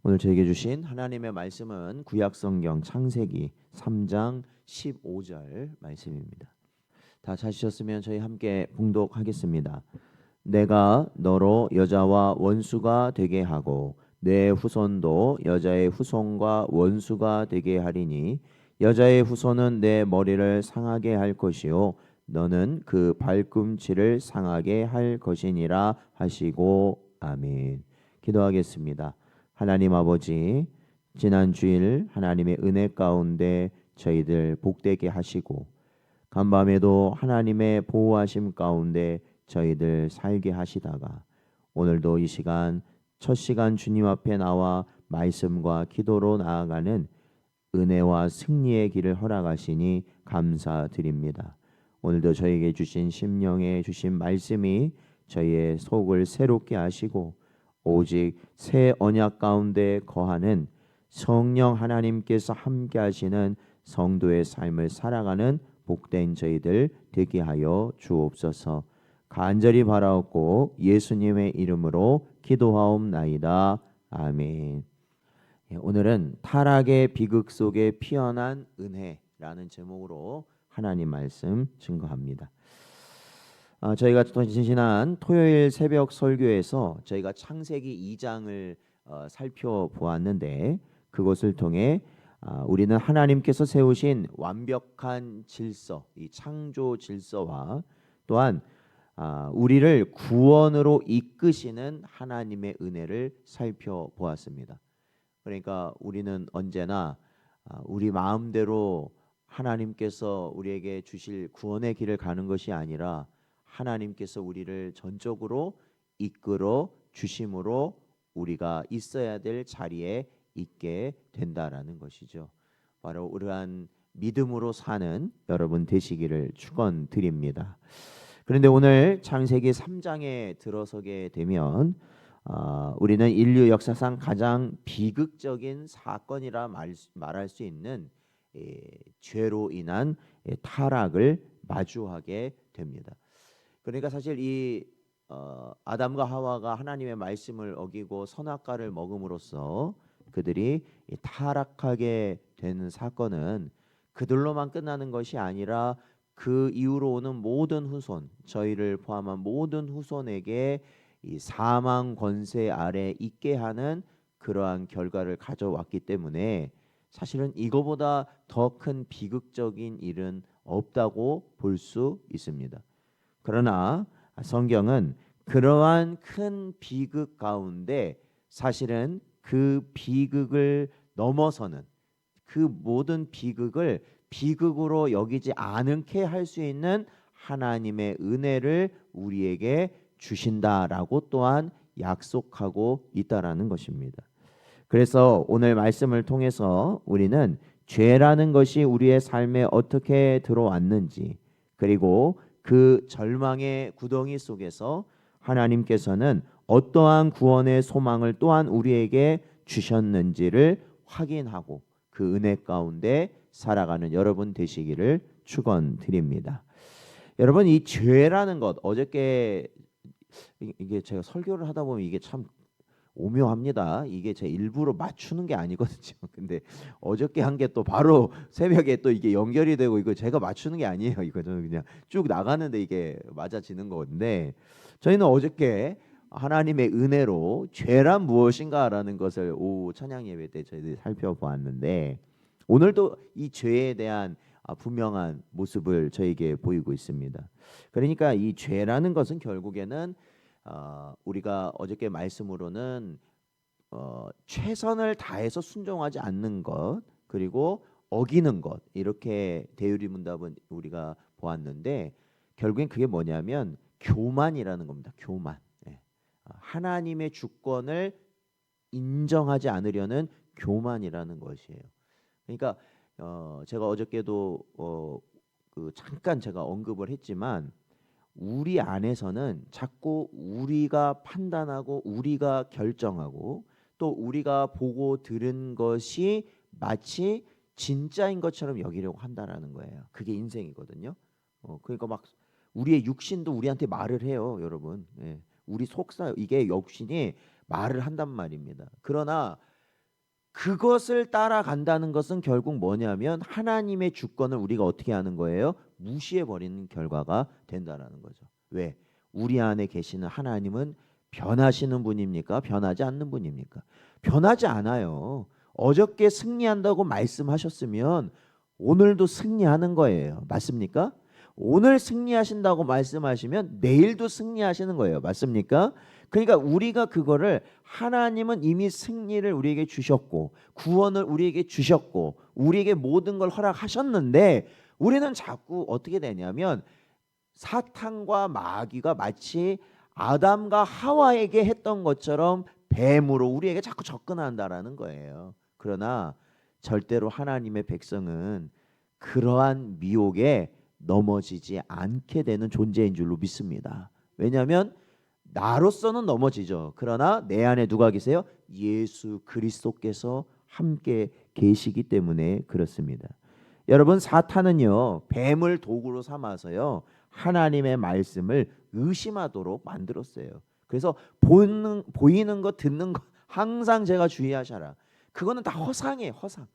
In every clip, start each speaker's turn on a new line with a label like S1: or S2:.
S1: 오늘 저에게 주신 하나님의 말씀은 구약성경 창세기 3장 15절 말씀입니다. 다 찾으셨으면 저희 함께 봉독하겠습니다. 내가 너로 여자와 원수가 되게 하고 내 후손도 여자의 후손과 원수가 되게 하리니 여자의 후손은 내 머리를 상하게 할 것이요 너는 그 발꿈치를 상하게 할 것이니라 하시고 아멘. 기도하겠습니다. 하나님 아버지, 지난 주일 하나님의 은혜 가운데 저희들 복되게 하시고 간밤에도 하나님의 보호하심 가운데 저희들 살게 하시다가 오늘도 이 시간 첫 시간 주님 앞에 나와 말씀과 기도로 나아가는 은혜와 승리의 길을 허락하시니 감사드립니다. 오늘도 저에게 주신 심령에 주신 말씀이 저희의 속을 새롭게 하시고 오직 새 언약 가운데 거하는 성령 하나님께서 함께 하시는 성도의 삶을 살아가는 복된 저희들 되게 하여 주옵소서. 간절히 바라옵고 예수님의 이름으로 기도하옵나이다. 아멘. 오늘은 타락의 비극 속에 피어난 은혜라는 제목으로 하나님 말씀 증거합니다. 저희가 지난 토요일 새벽 설교에서 저희가 창세기 2장을 살펴보았는데 그것을 통해 우리는 하나님께서 세우신 완벽한 질서, 이 창조 질서와 또한 우리를 구원으로 이끄시는 하나님의 은혜를 살펴보았습니다. 그러니까 우리는 언제나 우리 마음대로 하나님께서 우리에게 주실 구원의 길을 가는 것이 아니라 하나님께서 우리를 전적으로 이끌어 주심으로 우리가 있어야 될 자리에 있게 된다라는 것이죠. 바로 그러한 믿음으로 사는 여러분 되시기를 축원드립니다. 그런데 오늘 창세기 3장에 들어서게 되면 우리는 인류 역사상 가장 비극적인 사건이라 말할 수 있는 죄로 인한 타락을 마주하게 됩니다. 그러니까 사실 이 아담과 하와가 하나님의 말씀을 어기고 선악과를 먹음으로써 그들이 타락하게 되는 사건은 그들로만 끝나는 것이 아니라 그 이후로 오는 모든 후손, 저희를 포함한 모든 후손에게 이 사망 권세 아래 있게 하는 그러한 결과를 가져왔기 때문에 사실은 이거보다 더 큰 비극적인 일은 없다고 볼 수 있습니다. 그러나 성경은 그러한 큰 비극 가운데 사실은 그 비극을 넘어서는 그 모든 비극을 비극으로 여기지 않게 할 수 있는 하나님의 은혜를 우리에게 주신다라고 또한 약속하고 있다라는 것입니다. 그래서 오늘 말씀을 통해서 우리는 죄라는 것이 우리의 삶에 어떻게 들어왔는지 그리고 그 절망의 구덩이 속에서 하나님께서는 어떠한 구원의 소망을 또한 우리에게 주셨는지를 확인하고 그 은혜 가운데 살아가는 여러분 되시기를 축원드립니다. 여러분 이 죄라는 것 어저께 이게 제가 설교를 하다 보면 이게 참 오묘합니다. 이게 제 일부러 맞추는 게 아니거든요. 근데 어저께 한 게 또 바로 새벽에 또 이게 연결이 되고 이거 제가 맞추는 게 아니에요. 이거 저는 그냥 쭉 나가는데 이게 맞아지는 건데 저희는 어저께 하나님의 은혜로 죄란 무엇인가라는 것을 오후 찬양 예배 때 저희들이 살펴보았는데 오늘도 이 죄에 대한 분명한 모습을 저에게 보이고 있습니다. 그러니까 이 죄라는 것은 결국에는 우리가 어저께 말씀으로는 최선을 다해서 순종하지 않는 것 그리고 어기는 것 이렇게 대유리 문답은 우리가 보았는데 결국엔 그게 뭐냐면 교만이라는 겁니다. 교만. 예. 하나님의 주권을 인정하지 않으려는 교만이라는 것이에요. 그러니까 제가 어저께도 잠깐 제가 언급을 했지만 우리 안에서는 자꾸 우리가 판단하고 우리가 결정하고 또 우리가 보고 들은 것이 마치 진짜인 것처럼 여기려고 한다라는 거예요. 그게 인생이거든요. 그러니까 막 우리의 육신도 우리한테 말을 해요, 여러분. 예. 우리 속사 이게 육신이 말을 한단 말입니다. 그러나 그것을 따라간다는 것은 결국 뭐냐면 하나님의 주권을 우리가 어떻게 하는 거예요? 무시해 버리는 결과가 된다라는 거죠. 왜? 우리 안에 계시는 하나님은 변하시는 분입니까? 변하지 않는 분입니까? 변하지 않아요. 어저께 승리한다고 말씀하셨으면 오늘도 승리하는 거예요. 맞습니까? 오늘 승리하신다고 말씀하시면 내일도 승리하시는 거예요. 맞습니까? 그러니까 우리가 그거를 하나님은 이미 승리를 우리에게 주셨고 구원을 우리에게 주셨고 우리에게 모든 걸 허락하셨는데 우리는 자꾸 어떻게 되냐면 사탄과 마귀가 마치 아담과 하와에게 했던 것처럼 뱀으로 우리에게 자꾸 접근한다라는 거예요. 그러나 절대로 하나님의 백성은 그러한 미혹에 넘어지지 않게 되는 존재인 줄로 믿습니다. 왜냐하면 나로서는 넘어지죠. 그러나 내 안에 누가 계세요? 예수 그리스도께서 함께 계시기 때문에 그렇습니다. 여러분, 사탄은요 뱀을 도구로 삼아서요 하나님의 말씀을 의심하도록 만들었어요. 그래서 보이는 것 듣는 것 항상 제가 주의하셔라. 그거는 다 허상이에요. 허상.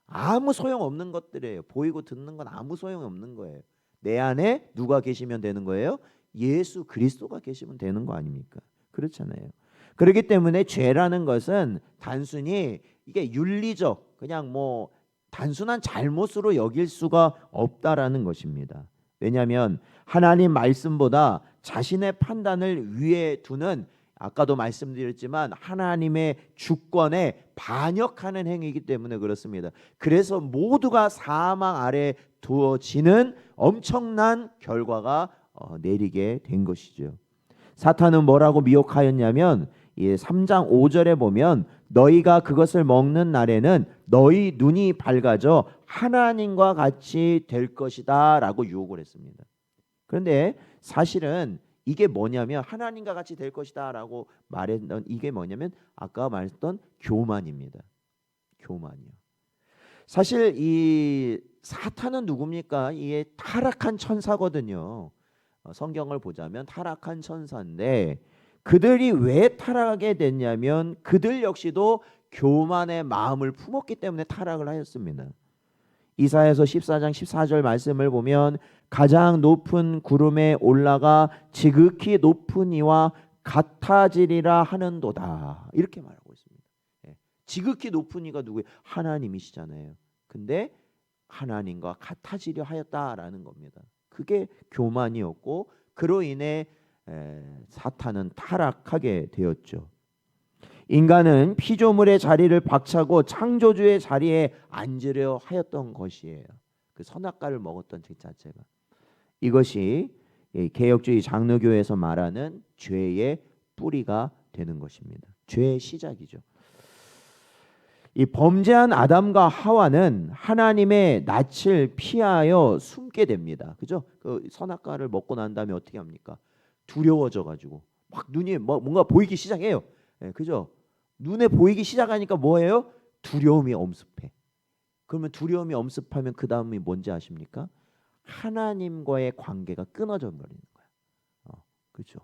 S1: 아무 소용없는 것들이에요. 보이고 듣는 건 아무 소용없는 거예요. 내 안에 누가 계시면 되는 거예요? 예수 그리스도가 계시면 되는 거 아닙니까? 그렇잖아요. 그렇기 때문에 죄라는 것은 단순히 이게 윤리적 그냥 뭐 단순한 잘못으로 여길 수가 없다라는 것입니다. 왜냐하면 하나님 말씀보다 자신의 판단을 위에 두는 아까도 말씀드렸지만 하나님의 주권에 반역하는 행위이기 때문에 그렇습니다. 그래서 모두가 사망 아래 두어지는 엄청난 결과가 내리게 된 것이죠. 사탄은 뭐라고 미혹하였냐면 3장 5절에 보면 너희가 그것을 먹는 날에는 너희 눈이 밝아져 하나님과 같이 될 것이다 라고 유혹을 했습니다. 그런데 사실은 이게 뭐냐면 하나님과 같이 될 것이다 라고 말했던 이게 뭐냐면 아까 말했던 교만입니다. 교만이요. 사실 이 사탄은 누굽니까? 이게 타락한 천사거든요. 성경을 보자면 타락한 천사인데 그들이 왜 타락하게 됐냐면 그들 역시도 교만의 마음을 품었기 때문에 타락을 하였습니다. 이사야서 14장 14절 말씀을 보면 가장 높은 구름에 올라가 지극히 높은 이와 같아지리라 하는도다 이렇게 말하고 있습니다. 지극히 높은 이가 누구예요? 하나님이시잖아요. 근데 하나님과 같아지려 하였다라는 겁니다. 그게 교만이었고 그로 인해 사탄은 타락하게 되었죠. 인간은 피조물의 자리를 박차고 창조주의 자리에 앉으려 하였던 것이에요. 그 선악과를 먹었던 그 자체가. 이것이 개혁주의 장로교에서 말하는 죄의 뿌리가 되는 것입니다. 죄의 시작이죠. 이 범죄한 아담과 하와는 하나님의 낯을 피하여 숨게 됩니다. 그죠? 그 선악과를 먹고 난 다음에 어떻게 합니까? 두려워져 가지고 막 눈이 뭔가 보이기 시작해요. 그죠? 눈에 보이기 시작하니까 뭐예요? 두려움이 엄습해. 그러면 두려움이 엄습하면 그 다음이 뭔지 아십니까? 하나님과의 관계가 끊어져 버리는 거야. 그렇죠?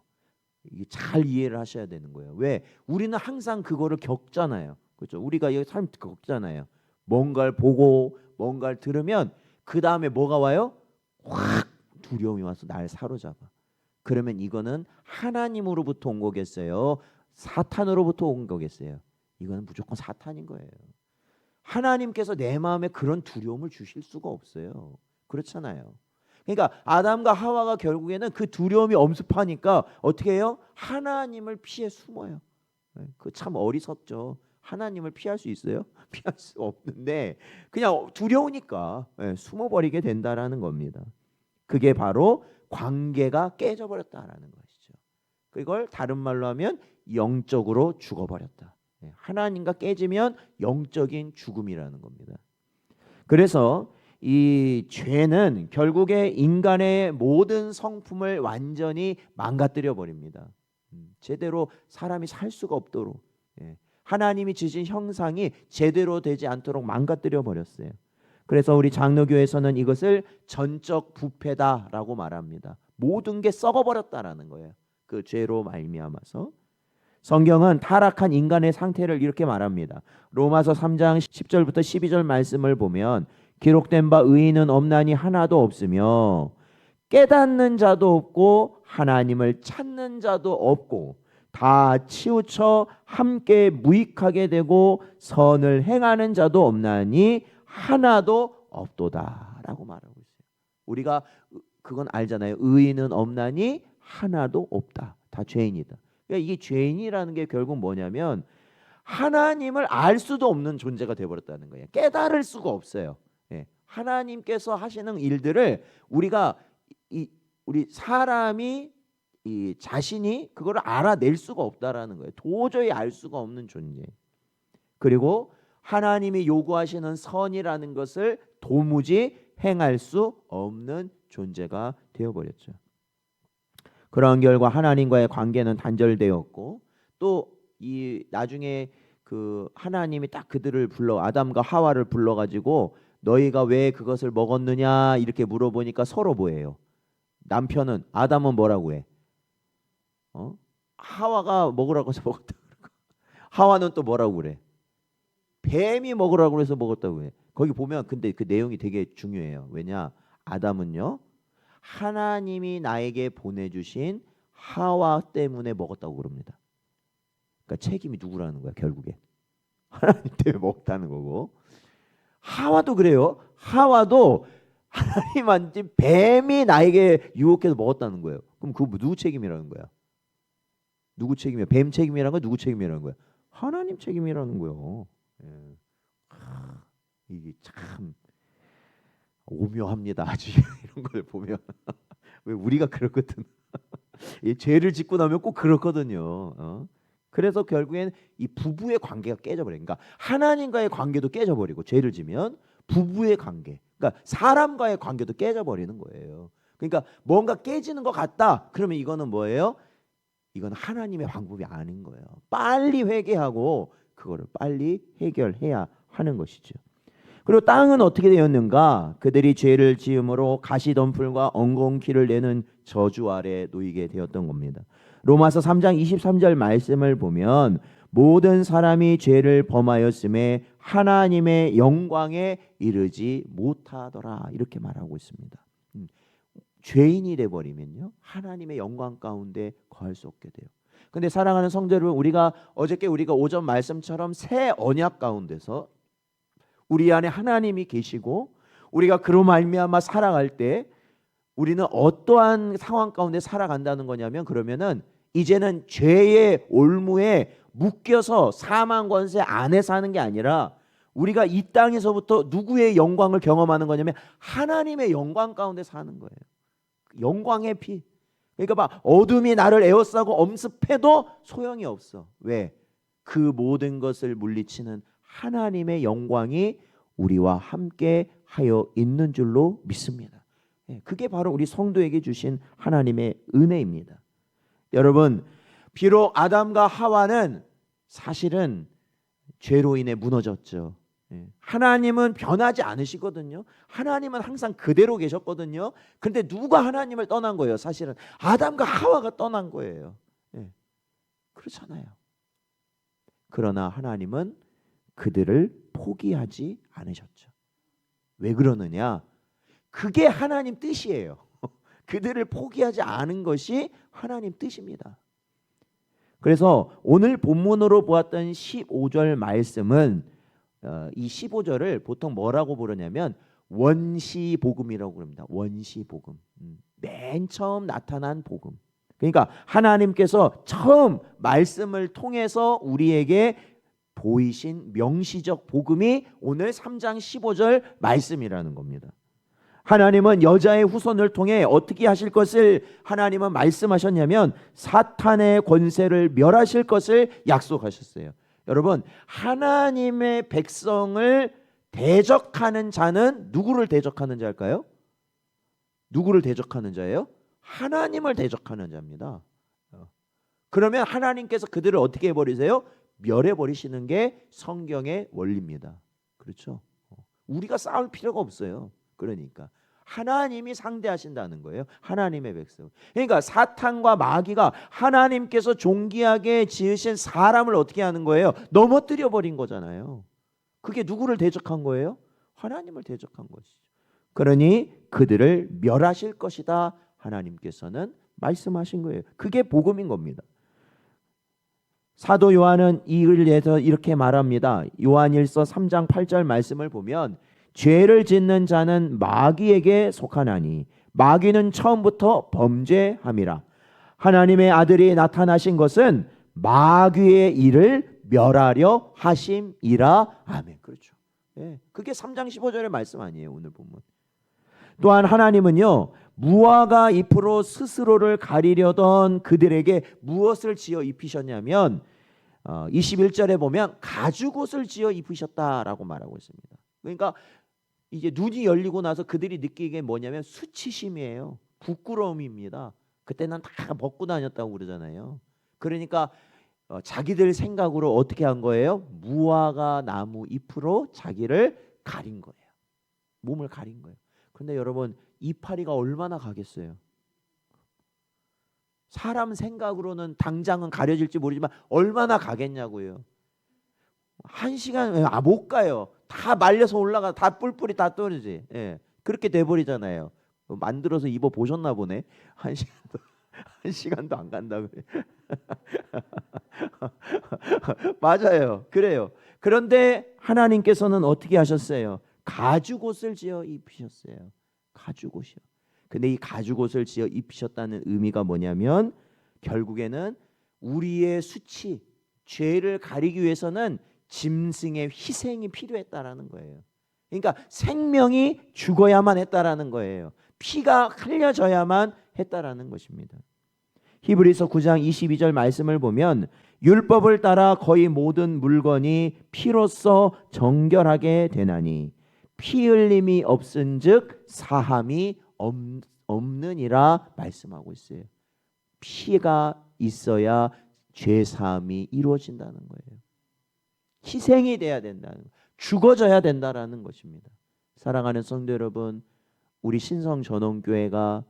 S1: 이게 잘 이해를 하셔야 되는 거예요. 왜? 우리는 항상 그거를 겪잖아요. 그렇죠? 우리가 이 삶 겪잖아요. 뭔가를 보고 뭔가를 들으면 그 다음에 뭐가 와요? 확 두려움이 와서 날 사로잡아. 그러면 이거는 하나님으로부터 온 거겠어요? 사탄으로부터 온 거겠어요? 이거는 무조건 사탄인 거예요. 하나님께서 내 마음에 그런 두려움을 주실 수가 없어요. 그렇잖아요. 그러니까 아담과 하와가 결국에는 그 두려움이 엄습하니까 어떻게 해요? 하나님을 피해 숨어요. 그 참 어리석죠. 하나님을 피할 수 있어요? 피할 수 없는데 그냥 두려우니까 숨어버리게 된다라는 겁니다. 그게 바로 관계가 깨져버렸다라는 것이죠. 그걸 다른 말로 하면 영적으로 죽어버렸다. 하나님과 깨지면 영적인 죽음이라는 겁니다. 그래서 이 죄는 결국에 인간의 모든 성품을 완전히 망가뜨려 버립니다. 제대로 사람이 살 수가 없도록 하나님이 지신 형상이 제대로 되지 않도록 망가뜨려 버렸어요. 그래서 우리 장로교에서는 이것을 전적 부패다라고 말합니다. 모든 게 썩어버렸다라는 거예요. 그 죄로 말미암아서. 성경은 타락한 인간의 상태를 이렇게 말합니다. 로마서 3장 10절부터 12절 말씀을 보면 기록된 바 의인은 없나니 하나도 없으며 깨닫는 자도 없고 하나님을 찾는 자도 없고 다 치우쳐 함께 무익하게 되고 선을 행하는 자도 없나니 하나도 없도다라고 말하고 있어요. 우리가 그건 알잖아요. 의인은 없나니 하나도 없다. 다 죄인이다. 그러니까 이게 죄인이라는 게 결국 뭐냐면 하나님을 알 수도 없는 존재가 되어버렸다는 거예요. 깨달을 수가 없어요. 예. 하나님께서 하시는 일들을 우리가 우리 사람이 이 자신이 그걸 알아낼 수가 없다라는 거예요. 도저히 알 수가 없는 존재. 그리고 하나님이 요구하시는 선이라는 것을 도무지 행할 수 없는 존재가 되어버렸죠. 그런 결과 하나님과의 관계는 단절되었고 또 이 나중에 그 하나님이 딱 그들을 불러 아담과 하와를 불러가지고 너희가 왜 그것을 먹었느냐 이렇게 물어보니까 서로 뭐예요? 남편은 아담은 뭐라고 해? 하와가 먹으라고 해서 먹었다. 하와는 또 뭐라고 그래? 뱀이 먹으라고 해서 먹었다고 해. 거기 보면 근데 그 내용이 되게 중요해요. 왜냐? 아담은요 하나님이 나에게 보내주신 하와 때문에 먹었다고 그럽니다. 그러니까 책임이 누구라는 거야 결국에. 하나님 때문에 먹었다는 거고. 하와도 그래요. 하와도 하나님한테 뱀이 나에게 유혹해서 먹었다는 거예요. 그럼 그거 누구 책임이라는 거야? 누구 책임이야? 뱀 책임이라는 거야? 누구 책임이라는 거야? 하나님 책임이라는 거예요. 예. 이게 참 오묘합니다. 아주 이런 걸 보면 왜 우리가 그렇거든. 죄를 짓고 나면 꼭 그렇거든요. 그래서 결국엔 이 부부의 관계가 깨져버려요. 그러니까 하나님과의 관계도 깨져버리고 죄를 지면 부부의 관계, 그러니까 사람과의 관계도 깨져버리는 거예요. 그러니까 뭔가 깨지는 것 같다. 그러면 이거는 뭐예요? 이건 하나님의 방법이 아닌 거예요. 빨리 회개하고 그거를 빨리 해결해야 하는 것이죠. 그리고 땅은 어떻게 되었는가? 그들이 죄를 지음으로 가시덤불과 엉겅퀴를 내는 저주 아래 놓이게 되었던 겁니다. 로마서 3장 23절 말씀을 보면 모든 사람이 죄를 범하였음에 하나님의 영광에 이르지 못하더라 이렇게 말하고 있습니다. 죄인이 돼버리면요 하나님의 영광 가운데 거할 수 없게 돼요. 근데 사랑하는 성도 여러분, 우리가 어저께 우리가 오전 말씀처럼 새 언약 가운데서 우리 안에 하나님이 계시고 우리가 그로 말미암아 살아갈 때 우리는 어떠한 상황 가운데 살아간다는 거냐면 그러면은 이제는 죄의 올무에 묶여서 사망 권세 안에 사는 게 아니라 우리가 이 땅에서부터 누구의 영광을 경험하는 거냐면 하나님의 영광 가운데 사는 거예요. 영광의 피. 그러니까 막 어둠이 나를 에워싸고 엄습해도 소용이 없어. 왜? 그 모든 것을 물리치는 하나님의 영광이 우리와 함께 하여 있는 줄로 믿습니다. 그게 바로 우리 성도에게 주신 하나님의 은혜입니다. 여러분, 비록 아담과 하와는 사실은 죄로 인해 무너졌죠. 하나님은 변하지 않으시거든요. 하나님은 항상 그대로 계셨거든요. 그런데 누가 하나님을 떠난 거예요? 사실은 아담과 하와가 떠난 거예요. 그렇잖아요. 그러나 하나님은 그들을 포기하지 않으셨죠. 왜 그러느냐? 그게 하나님 뜻이에요. 그들을 포기하지 않은 것이 하나님 뜻입니다. 그래서 오늘 본문으로 보았던 15절 말씀은 이 15절을 보통 뭐라고 부르냐면 원시복음이라고 합니다. 원시복음. 맨 처음 나타난 복음. 그러니까 하나님께서 처음 말씀을 통해서 우리에게 보이신 명시적 복음이 오늘 3장 15절 말씀이라는 겁니다. 하나님은 여자의 후손을 통해 어떻게 하실 것을 하나님은 말씀하셨냐면 사탄의 권세를 멸하실 것을 약속하셨어요. 여러분, 하나님의 백성을 대적하는 자는 누구를 대적하는 자일까요? 누구를 대적하는 자예요? 하나님을 대적하는 자입니다. 그러면 하나님께서 그들을 어떻게 해버리세요? 멸해버리시는 게 성경의 원리입니다. 그렇죠? 우리가 싸울 필요가 없어요. 그러니까 하나님이 상대하신다는 거예요. 하나님의 백성. 그러니까 사탄과 마귀가 하나님께서 존귀하게 지으신 사람을 어떻게 하는 거예요? 넘어뜨려 버린 거잖아요. 그게 누구를 대적한 거예요? 하나님을 대적한 것이죠. 그러니 그들을 멸하실 것이다. 하나님께서는 말씀하신 거예요. 그게 복음인 겁니다. 사도 요한은 이를 위해서 이렇게 말합니다. 요한일서 3장 8절 말씀을 보면 죄를 짓는 자는 마귀에게 속하나니 마귀는 처음부터 범죄함이라. 하나님의 아들이 나타나신 것은 마귀의 일을 멸하려 하심이라. 아멘. 그렇죠. 예, 그게 3장 15절의 말씀 아니에요. 오늘 보면. 또한 하나님은요, 무화과 잎으로 스스로를 가리려던 그들에게 무엇을 지어 입히셨냐면 21절에 보면 가죽옷을 지어 입히셨다라고 말하고 있습니다. 그러니까 이제 눈이 열리고 나서 그들이 느끼게 뭐냐면 수치심이에요. 부끄러움입니다. 그때는 다 벗고 다녔다고 그러잖아요. 그러니까 자기들 생각으로 어떻게 한 거예요? 무화과 나무 잎으로 자기를 가린 거예요. 몸을 가린 거예요. 그런데 여러분, 이파리가 얼마나 가겠어요? 사람 생각으로는 당장은 가려질지 모르지만 얼마나 가겠냐고요. 1시간 못 가요. 다 말려서 올라가, 다 뿔뿔이 다 떨어지. 예, 그렇게 돼버리잖아요. 만들어서 입어 보셨나 보네. 1시간도 안 간다 그래. 맞아요. 그래요. 그런데 하나님께서는 어떻게 하셨어요? 가죽옷을 지어 입히셨어요. 가죽옷이요. 근데 이 가죽옷을 지어 입히셨다는 의미가 뭐냐면 결국에는 우리의 수치, 죄를 가리기 위해서는 짐승의 희생이 필요했다라는 거예요. 그러니까 생명이 죽어야만 했다라는 거예요. 피가 흘려져야만 했다라는 것입니다. 히브리서 9장 22절 말씀을 보면 율법을 따라 거의 모든 물건이 피로써 정결하게 되나니 피 흘림이 없은즉 사함이 없느니라 말씀하고 있어요. 피가 있어야 죄 사함이 이루어진다는 거예요. 희생이 돼야 된다는 거예요. 죽어져야 된다라는 것입니다. 사랑하는 성도 여러분, 우리 신성전원교회가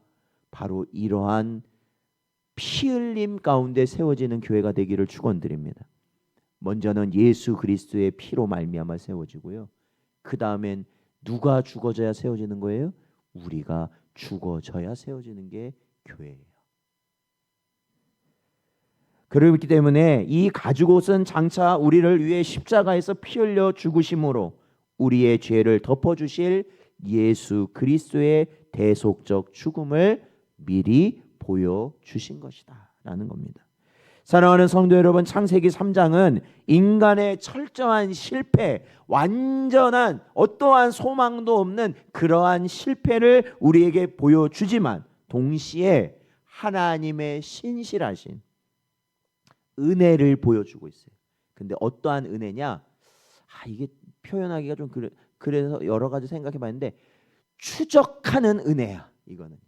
S1: 바로 이러한 피 흘림 가운데 세워지는 교회가 되기를 축원드립니다. 먼저는 예수 그리스도의 피로 말미암아 세워지고요. 그 다음엔 누가 죽어져야 세워지는 거예요? 우리가 죽어져야 세워지는 게 교회예요. 그렇기 때문에 이 가죽옷은 장차 우리를 위해 십자가에서 피 흘려 죽으심으로 우리의 죄를 덮어주실 예수 그리스도의 대속적 죽음을 미리 보여주신 것이다 라는 겁니다. 사랑하는 성도 여러분, 창세기 3장은 인간의 철저한 실패, 완전한 어떠한 소망도 없는 그러한 실패를 우리에게 보여주지만 동시에 하나님의 신실하신 은혜를 보여주고 있어요. 근데 어떠한 은혜냐? 이게 표현하기가 좀 그래서 여러 가지 생각해봤는데 추적하는 은혜야. 이거는요.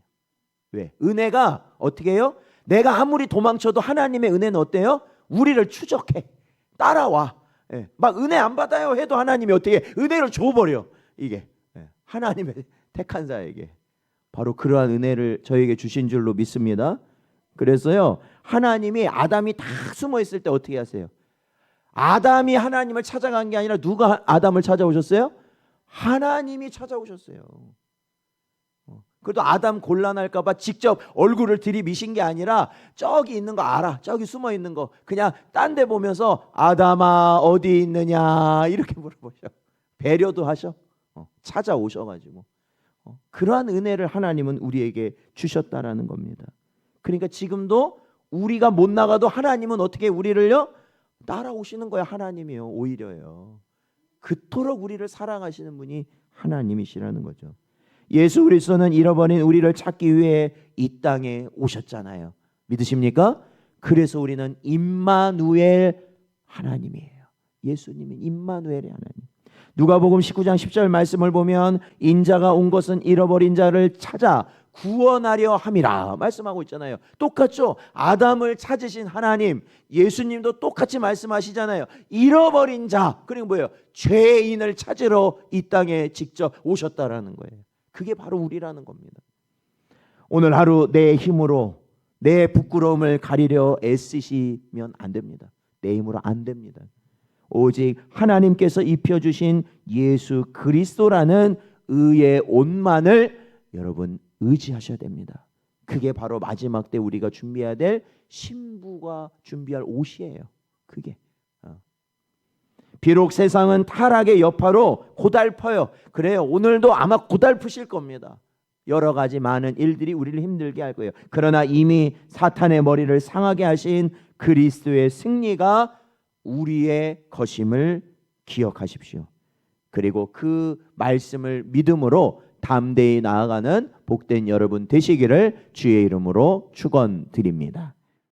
S1: 왜? 은혜가 어떻게 해요? 내가 아무리 도망쳐도 하나님의 은혜는 어때요? 우리를 추적해. 따라와. 예. 막 은혜 안 받아요 해도 하나님이 어떻게 은혜를 줘버려. 이게 하나님의 택한 자에게 바로 그러한 은혜를 저에게 주신 줄로 믿습니다. 그래서요, 하나님이 아담이 다 숨어 있을 때 어떻게 하세요? 아담이 하나님을 찾아간 게 아니라 누가 아담을 찾아오셨어요? 하나님이 찾아오셨어요. 그래도 아담 곤란할까 봐 직접 얼굴을 들이미신 게 아니라 저기 있는 거 알아. 저기 숨어 있는 거 그냥 딴 데 보면서 아담아 어디 있느냐 이렇게 물어보셔. 배려도 하셔. 찾아오셔가지고 그러한 은혜를 하나님은 우리에게 주셨다라는 겁니다. 그러니까 지금도 우리가 못 나가도 하나님은 어떻게 우리를요? 따라오시는 거야. 하나님이요. 오히려요. 그토록 우리를 사랑하시는 분이 하나님이시라는 거죠. 예수 그리스도는 잃어버린 우리를 찾기 위해 이 땅에 오셨잖아요. 믿으십니까? 그래서 우리는 임마누엘 하나님이에요. 예수님은 임마누엘의 하나님. 누가복음 19장 10절 말씀을 보면 인자가 온 것은 잃어버린 자를 찾아 구원하려 함이라 말씀하고 있잖아요. 똑같죠? 아담을 찾으신 하나님, 예수님도 똑같이 말씀하시잖아요. 잃어버린 자, 그리고 뭐예요? 죄인을 찾으러 이 땅에 직접 오셨다라는 거예요. 그게 바로 우리라는 겁니다. 오늘 하루 내 힘으로 내 부끄러움을 가리려 애쓰시면 안 됩니다. 내 힘으로 안 됩니다. 오직 하나님께서 입혀주신 예수 그리스도라는 의의 옷만을 여러분 의지하셔야 됩니다. 그게 바로 마지막 때 우리가 준비해야 될 신부가 준비할 옷이에요. 그게 비록 세상은 타락의 여파로 고달퍼요. 그래요. 오늘도 아마 고달프실 겁니다. 여러 가지 많은 일들이 우리를 힘들게 할 거예요. 그러나 이미 사탄의 머리를 상하게 하신 그리스도의 승리가 우리의 것임을 기억하십시오. 그리고 그 말씀을 믿음으로 담대히 나아가는 복된 여러분 되시기를 주의 이름으로 축원드립니다.